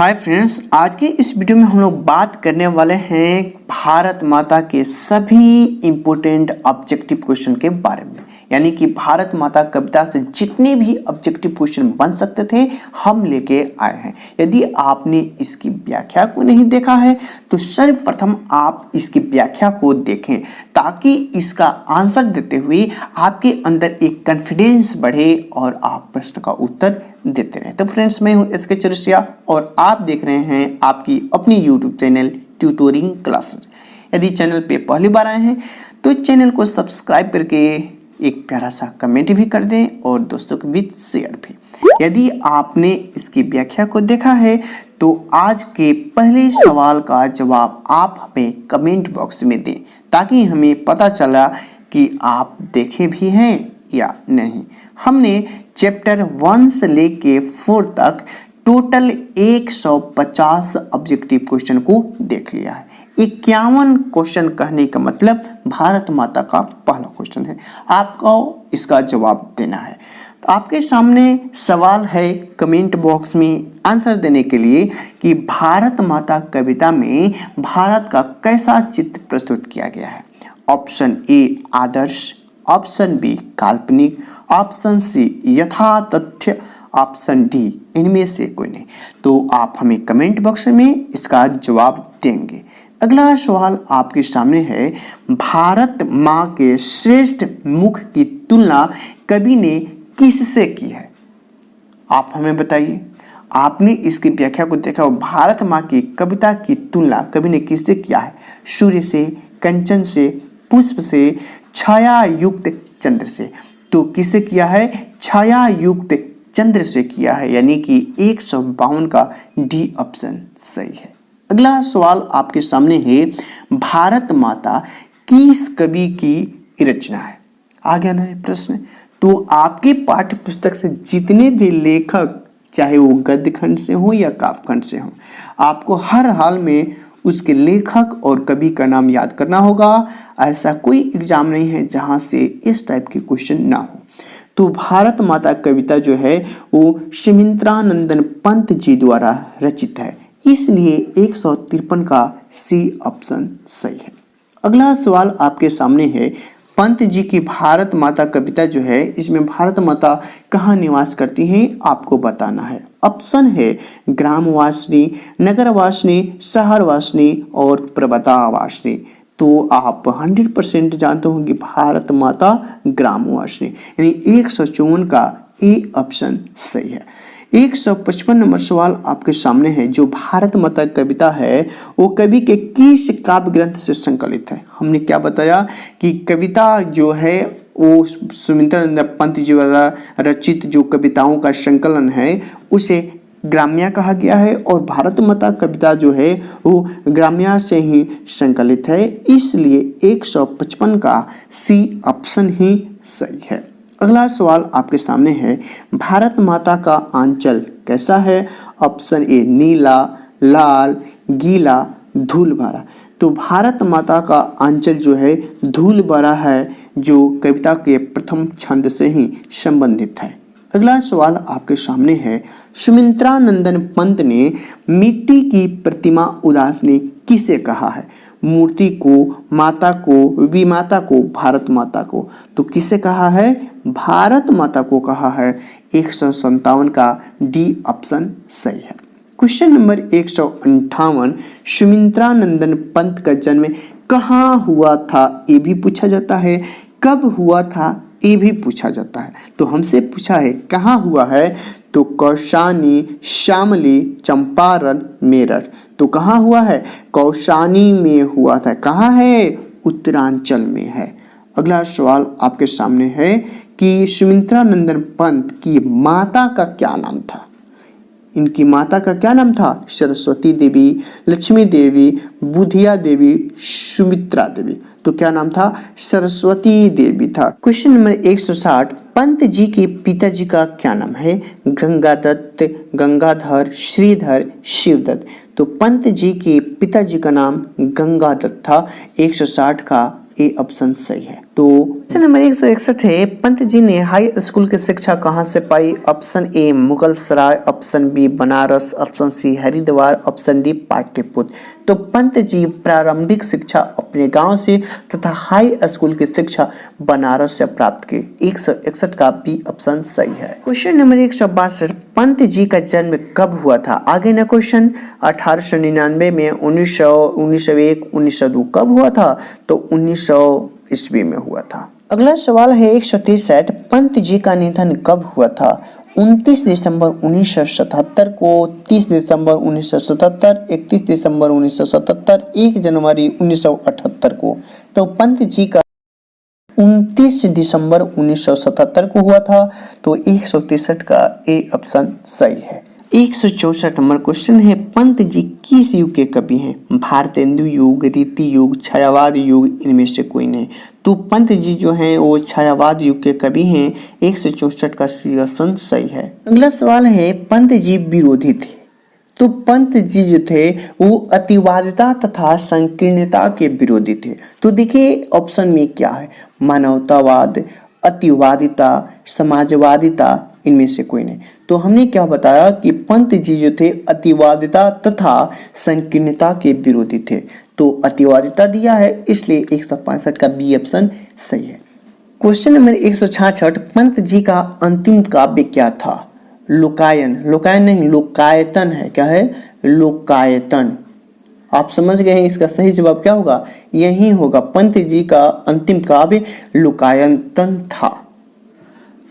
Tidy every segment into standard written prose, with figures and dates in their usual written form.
Hi friends, आज के इस वीडियो में हम लोग बात करने वाले हैं भारत माता के सभी इम्पोर्टेंट ऑब्जेक्टिव क्वेश्चन के बारे में। यानी कि भारत माता कविता से जितने भी ऑब्जेक्टिव क्वेश्चन बन सकते थे हम लेके आए हैं। यदि आपने इसकी व्याख्या को नहीं देखा है तो सर्वप्रथम आप इसकी व्याख्या को देखें ताकि इसका आंसर देते हुए आपके अंदर एक कॉन्फिडेंस बढ़े और आप प्रश्न का उत्तर देते रहें। तो फ्रेंड्स, मैं हूं एसके चौरसिया और आप देख रहे हैं आपकी अपनी यूट्यूब चैनल ट्यूटोरिंग क्लासेस। यदि चैनल पे पहली बार आए हैं तो चैनल को सब्सक्राइब करके एक प्यारा सा कमेंट भी कर दें और दोस्तों के बीच शेयर भी। यदि आपने इसकी व्याख्या को देखा है तो आज के पहले सवाल का जवाब आप हमें कमेंट बॉक्स में दें ताकि हमें पता चला कि आप देखे भी हैं या नहीं। हमने चैप्टर 1 से लेके 4 तक टोटल 150 ऑब्जेक्टिव क्वेश्चन को देख लिया है। 51 क्वेश्चन कहने का मतलब भारत माता का पहला क्वेश्चन है, आपको इसका जवाब देना है। तो आपके सामने सवाल है कमेंट बॉक्स में आंसर देने के लिए कि भारत माता कविता में भारत का कैसा चित्र प्रस्तुत किया गया है। ऑप्शन ए आदर्श, ऑप्शन बी काल्पनिक, ऑप्शन सी यथा तथ्य, ऑप्शन डी इनमें से कोई नहीं। तो आप हमें कमेंट बॉक्स में इसका जवाब देंगे। अगला सवाल आपके सामने है, भारत माँ के श्रेष्ठ मुख की तुलना कवि ने किससे की है। आप हमें बताइए, आपने इसकी व्याख्या को देखा, भारत माँ की कविता की तुलना कवि ने किससे किया है। सूर्य से, कंचन से, पुष्प से, छाया युक्त चंद्र से। तो किससे किया है? छाया युक्त चंद्र से किया है, यानी कि 152 का डी ऑप्शन सही है। अगला सवाल आपके सामने है, भारत माता किस कवि की रचना है। आ गया ना प्रश्न। तो आपके पाठ्य पुस्तक से जितने भी लेखक, चाहे वो गद्य खंड से हो या काव्य खंड से हो, आपको हर हाल में उसके लेखक और कवि का नाम याद करना होगा। ऐसा कोई एग्जाम नहीं है जहां से इस टाइप के क्वेश्चन ना हो। तो भारत माता कविता जो है वो सुमित्रानंदन पंत जी द्वारा रचित है, इसलिए 153 का सी ऑप्शन सही है। अगला सवाल आपके सामने है, पंत जी की भारत माता कविता जो है इसमें भारत माता कहाँ निवास करती हैं आपको बताना है। ऑप्शन है ग्रामवासिनी, नगरवासिनी, शहरवासिनी और पर्वतावासिनी। तो आप 100% जानते हो कि भारत माता ग्रामवासिनी, यानी 154 का ए ऑप्शन सही है। 155 नंबर सवाल आपके सामने है, जो भारत माता कविता है वो कवि के किस काव्य ग्रंथ से संकलित है। हमने क्या बताया कि कविता जो है वो सुमित्रानंद पंत जी द्वारा रचित जो कविताओं का संकलन है उसे ग्राम्या कहा गया है और भारत माता कविता जो है वो ग्राम्या से ही संकलित है, इसलिए 155 का सी ऑप्शन ही सही है। अगला सवाल आपके सामने है, भारत माता का आंचल कैसा है। ऑप्शन ए नीला, लाल, गीला, धूल भरा। तो भारत माता का आंचल जो है धूल भरा है, जो कविता के प्रथम छंद से ही संबंधित है। अगला सवाल आपके सामने है, सुमित्रानंदन पंत ने मिट्टी की प्रतिमा उदासनी किसे कहा है। मूर्ति को, माता को, विमाता को, भारत माता को। तो किसे कहा है? भारत माता को कहा है। 157 का डी ऑप्शन सही है। क्वेश्चन नंबर 158, सुमित्रानंदन पंत का जन्म कहाँ हुआ था ये भी पूछा जाता है, कब हुआ था ये भी पूछा जाता है। तो हमसे पूछा है कहाँ हुआ है, तो कौशानी, शामली, चंपारण, मेरठ। तो कहाँ हुआ है? कौशानी में हुआ था। कहाँ है? उत्तरांचल में है। अगला सवाल आपके सामने है कि सुमित्रानंदन पंत की माता का क्या नाम था। इनकी माता का क्या नाम था? सरस्वती देवी, लक्ष्मी देवी, बुधिया देवी, सुमित्रा देवी। तो क्या नाम था? सरस्वती देवी था। क्वेश्चन नंबर 160, पंत जी के पिताजी का क्या नाम है। गंगादत्त, गंगाधर, श्रीधर, शिवदत्त। तो पंत जी के पिताजी का नाम गंगादत्त था। 160 का ए ऑप्शन सही है। तो क्वेश्चन नंबर 161 है, पंत जी ने हाई स्कूल की शिक्षा कहाँ से पाई? Option A Mughal Sarai, option B Banaras, option C Haridwar, option D Pataliputra. तो पंत जी प्रारंभिक शिक्षा अपने गांव से तथा हाई स्कूल की शिक्षा बनारस से प्राप्त की। 161 का बी ऑप्शन सही है। क्वेश्चन नंबर 162, पंत जी का जन्म कब हुआ था? आगे ना क्वेश्चन 1899 में, 1900, 1901, 1902 कब हुआ था? तो 1900 ईस्वी में हुआ था। अगला सवाल है 163, पंत जी का निधन कब हुआ था? 29 दिसंबर 1977 को, 30 दिसंबर 1977, 31 दिसंबर 1977, 1 जनवरी 1978 को। तो पंत जी का 29 दिसंबर 1977 को हुआ था। तो 163 का ए ऑप्शन सही है। 164 नंबर क्वेश्चन है, पंत जी किस युग के कवि हैं? भारतेंदु युग, रीति युग, छायावाद युग, इनमें से कोई नहीं। तो पंत जी जो हैं वो छायावाद युग के कवि हैं। 164 का सी ऑप्शन सही है। अगला सवाल है, पंत जी विरोधी थे। तो पंत जी जो थे वो अतिवादिता तथा संकीर्णता के विरोधी थे। तो देखिए ऑप्शन में क्या है, मानवतावाद, अतिवादिता, समाजवादिता, इनमें से कोई नहीं। तो हमने क्या बताया कि पंत जी जो थे अतिवादिता तथा संकीर्णता के विरोधी थे। तो अतिवादिता दिया है, इसलिए 165 का बी ऑप्शन सही है। क्वेश्चन नंबर 166, पंत जी का अंतिम काव्य क्या था? लोकायन, लोकायन नहीं लोकायतन है। क्या है? लोकायतन। आप समझ गए हैं, इसका सही जवाब क्या होगा? यही होगा, पंत जी का अंतिम काव्य लोकायतन था।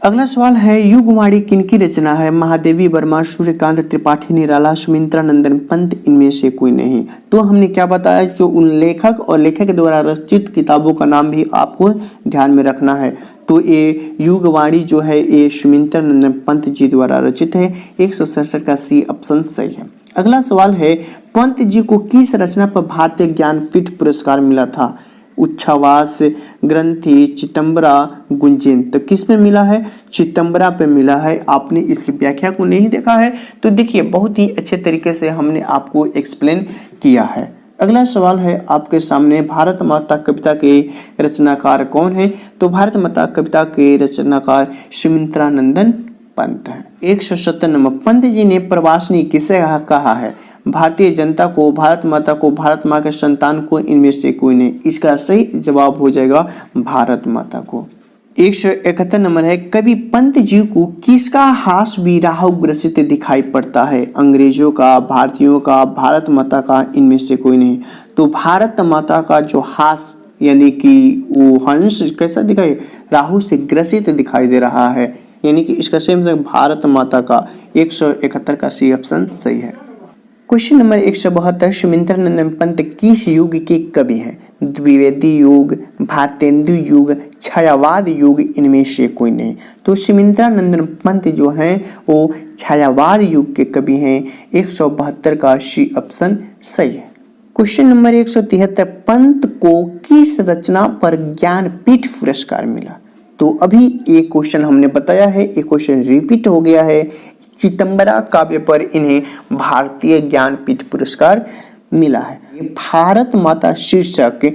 अगला सवाल है, युगवाणी किनकी रचना है? महादेवी वर्मा, सूर्यकांत त्रिपाठी, निराला, सुमित्रा नंदन पंत, इनमें से कोई नहीं। तो हमने क्या बताया, जो उन लेखक और लेखक द्वारा रचित किताबों का नाम भी आपको ध्यान में रखना है। तो ये युगवाणी जो है ये सुमित्रा नंदन पंत जी द्वारा रचित है। 167 का सी ऑप्शन सही है। अगला सवाल है, पंत जी को किस रचना पर भारतीय ज्ञानपीठ पुरस्कार मिला था? उच्छ्वास, ग्रंथि, चितंबरा, गुंजन। तो किस में मिला है? चितंबरा पे मिला है। आपने इसकी व्याख्या को नहीं देखा है तो देखिए, बहुत ही अच्छे तरीके से हमने आपको एक्सप्लेन किया है। अगला सवाल है आपके सामने, भारत माता कविता के रचनाकार कौन है? तो भारत माता कविता के रचनाकार सुमित्रा नंदन पंत है। 170 नंबर, पंत जी ने प्रवासनी किसे कहा है? भारतीय जनता को, भारत माता को, भारत माँ के संतान को, इनमें से कोई नहीं। इसका सही जवाब हो जाएगा भारत माता को। 171 नंबर है, कवि पंत जी को किसका हास भी राहु ग्रसित दिखाई पड़ता है? अंग्रेजों का, भारतीयों का, भारत माता का, इनमें से कोई नहीं। तो भारत माता का जो हास यानी कि वो हंस कैसा दिखाई, राहु से ग्रसित दिखाई दे रहा है, यानी कि इसका सही मतलब भारत माता का। 171 का सी ऑप्शन सही है। क्वेश्चन नंबर 172, सुमित्रा नंदन पंत किस युग के कवि हैं? द्विवेदी युग, भारतेंदु युग, छायावाद युग, इनमें से कोई नहीं। तो सुमित्रा नंदन पंत जो हैं वो छायावाद युग के कवि हैं। 172 का सी ऑप्शन सही है। क्वेश्चन नंबर 173, पंत को किस रचना पर ज्ञानपीठ पुरस्कार मिला? तो अभी एक क्वेश्चन हमने बताया है, एक क्वेश्चन रिपीट हो गया है। चितंबरा काव्य पर इन्हें भारतीय ज्ञानपीठ पुरस्कार मिला है। ये भारत माता शीर्षक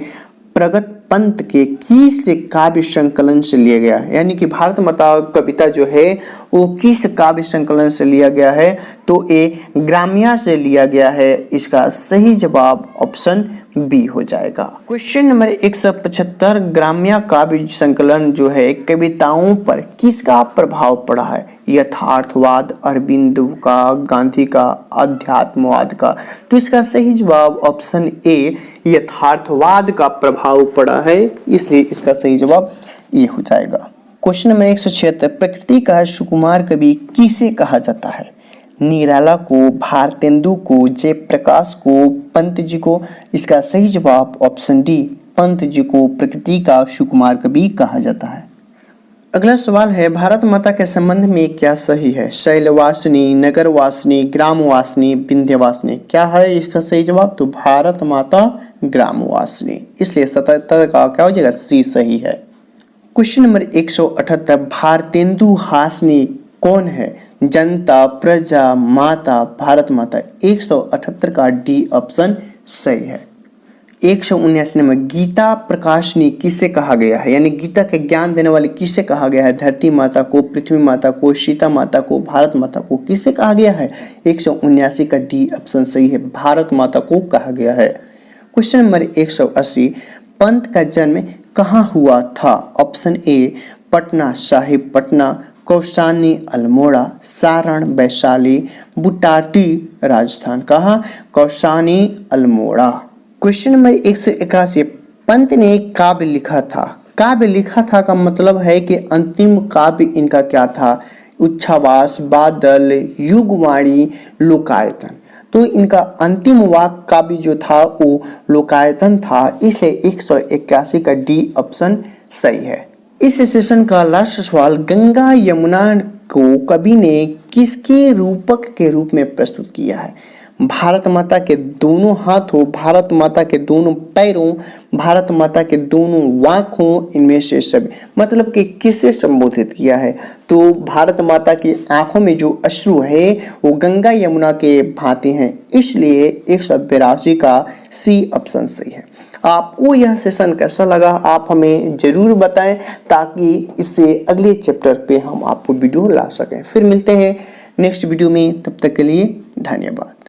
प्रगत पंत के किस काव्य संकलन से लिया गया है? यानी कि भारत माता कविता जो है वो किस काव्य संकलन से लिया गया है? तो ये ग्राम्या से लिया गया है। इसका सही जवाब ऑप्शन बी हो जाएगा। क्वेश्चन नंबर 175, ग्राम्या काव्य संकलन जो है कविताओं पर किसका प्रभाव पड़ा है? यथार्थवाद, अरविंद का, गांधी का, अध्यात्मवाद का। तो इसका सही जवाब ऑप्शन ए यथार्थवाद का प्रभाव पड़ा है, इसलिए इसका सही जवाब ए हो जाएगा। क्वेश्चन नंबर 176, प्रकृति का सुकुमार कवि किसे कहा जाता है? निराला को, भारतेंदु को, जयप्रकाश को, पंत जी को। इसका सही जवाब ऑप्शन डी पंत जी को प्रकृति का सुकुमार कवि कहा जाता है। अगला सवाल है, भारत माता के संबंध में क्या सही है? शैलवासिनी, नगरवासिनी, ग्रामवासिनी, विंध्यवासिनी। क्या है इसका सही जवाब? तो भारत माता ग्रामवासिनी, इसलिए 77 का क्या हो जाएगा? सी सही है। क्वेश्चन नंबर 178, भारतेंदु हासनी कौन है? जनता, प्रजा, माता, भारत माता। 178 का डी ऑप्शन सही है। 179 नंबर, गीता प्रकाशनी किसे कहा गया है, यानी गीता के ज्ञान देने वाली किसे कहा गया है? धरती माता को, पृथ्वी माता को, सीता माता को, भारत माता को, किसे कहा गया है? 179 का डी ऑप्शन सही है, भारत माता को कहा गया है। क्वेश्चन नंबर 180, पंत का जन्म कहाँ हुआ था? Option A Patna Sahib Patna, Kausani Almora, Saran Vaishali, Butati Rajasthan. कहाँ? कौसानी अल्मोड़ा। क्वेश्चन नंबर 181, पंत ने काव्य लिखा था। काव्य लिखा था का मतलब है कि अंतिम काव्य इनका क्या था? उच्छ्वास, बादल, युगवाणी, लोकायतन। तो इनका अंतिम वाक काव्य जो था वो लोकायतन था, इसलिए 181 का डी ऑप्शन सही है। इस सेशन का लास्ट सवाल, गंगा यमुना को कवि ने किसके रूपक के रूप में प्रस्तुत किया है? भारत माता के दोनों हाथों, भारत माता के दोनों पैरों, भारत माता के दोनों आँखों, इनमें से सभी, मतलब कि किससे संबोधित किया है? तो भारत माता की आंखों में जो अश्रु है वो गंगा यमुना के भांति हैं, इसलिए 182 का सी ऑप्शन सही है। आपको यह सेशन कैसा लगा आप हमें जरूर बताएं, ताकि इससे अगले चैप्टर पे हम आपको वीडियो ला सकें। फिर मिलते हैं नेक्स्ट वीडियो में, तब तक के लिए धन्यवाद।